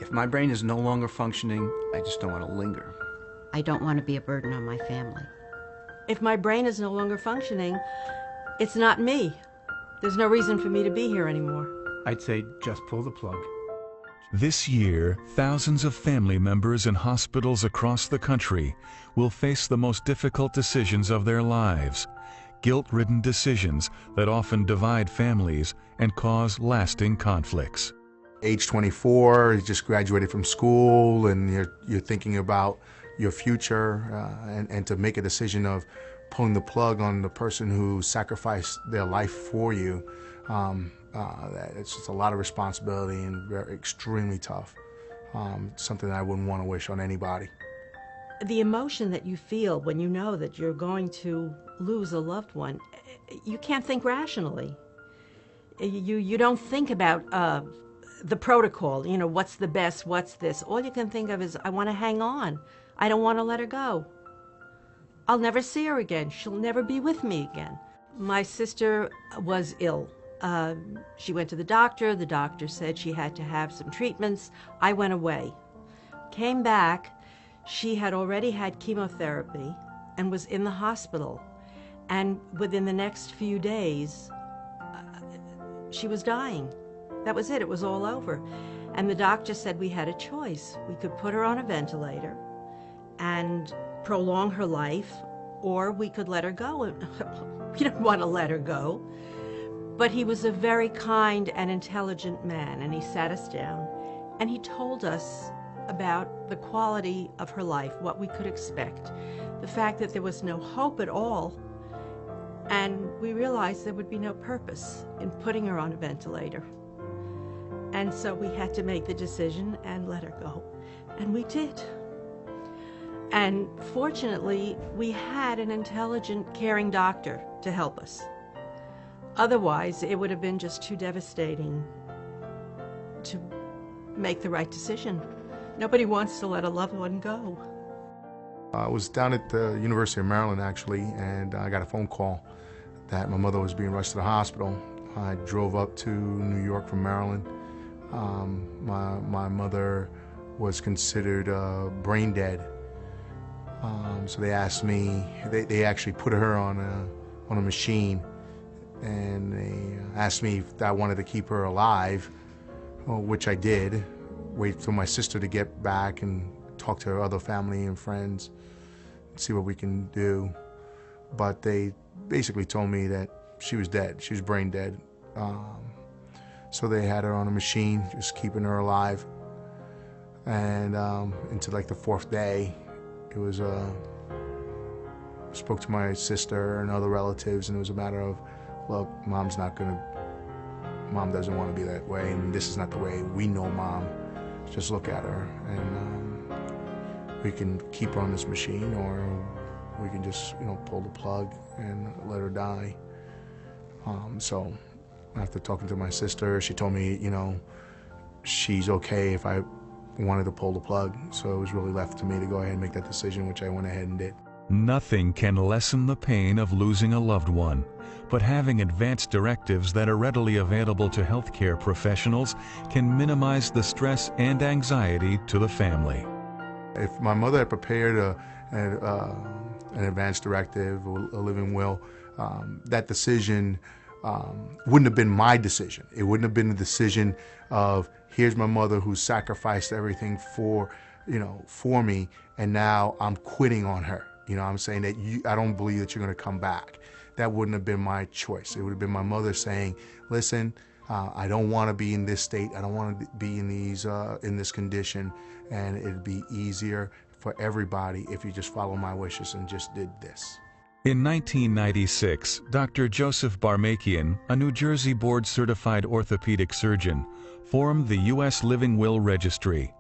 If my brain is no longer functioning, I just don't want to linger. I don't want to be a burden on my family. If my brain is no longer functioning, it's not me. There's no reason for me to be here anymore. I'd say just pull the plug. This year, thousands of family members in hospitals across the country will face the most difficult decisions of their lives. Guilt-ridden decisions that often divide families and cause lasting conflicts. Age 24, you just graduated from school and you're thinking about your future and to make a decision of pulling the plug on the person who sacrificed their life for you, it's just a lot of responsibility and extremely tough. Something that I wouldn't want to wish on anybody. The emotion that you feel when you know that you're going to lose a loved one, you can't think rationally. You don't think about the protocol, you know, what's the best, what's this. All you can think of is, I want to hang on. I don't want to let her go. I'll never see her again. She'll never be with me again. My sister was ill. She went to the doctor. The doctor said she had to have some treatments. I went away. Came back. She had already had chemotherapy and was in the hospital. And within the next few days, she was dying. That was it. It was all over. And the doctor said we had a choice. We could put her on a ventilator and prolong her life, or we could let her go. We don't want to let her go. But he was a very kind and intelligent man, and he sat us down, and he told us about the quality of her life, what we could expect, the fact that there was no hope at all, and we realized there would be no purpose in putting her on a ventilator. And so we had to make the decision and let her go, and we did. And fortunately, we had an intelligent, caring doctor to help us. Otherwise, it would have been just too devastating to make the right decision. Nobody wants to let a loved one go. I was down at the University of Maryland, actually, and I got a phone call that my mother was being rushed to the hospital. I drove up to New York from Maryland. My mother was considered brain dead. So they asked me, they actually put her on a machine, and they asked me if I wanted to keep her alive, which I did. Wait for my sister to get back and talk to her other family and friends, see what we can do. But they basically told me that she was dead. She was brain dead. So they had her on a machine, just keeping her alive. And into like the fourth day, it was spoke to my sister and other relatives, and it was a matter of, look, Mom doesn't want to be that way, and this is not the way we know Mom. Just look at her, and we can keep her on this machine, or we can just, pull the plug and let her die. So after talking to my sister, she told me, she's okay if I wanted to pull the plug. So it was really left to me to go ahead and make that decision, which I went ahead and did. Nothing can lessen the pain of losing a loved one, but having advanced directives that are readily available to healthcare professionals can minimize the stress and anxiety to the family. If my mother had prepared an advanced directive or a living will, that decision wouldn't have been my decision. It wouldn't have been the decision of, here's my mother who sacrificed everything for me, and now I'm quitting on her. I'm saying that I don't believe that you're going to come back. That wouldn't have been my choice. It would have been my mother saying, listen, I don't want to be in this state. I don't want to be in this condition, and it'd be easier for everybody if you just follow my wishes and just did this. In 1996, Dr. Joseph Barmakian, a New Jersey board-certified orthopedic surgeon, formed the U.S. Living Will Registry,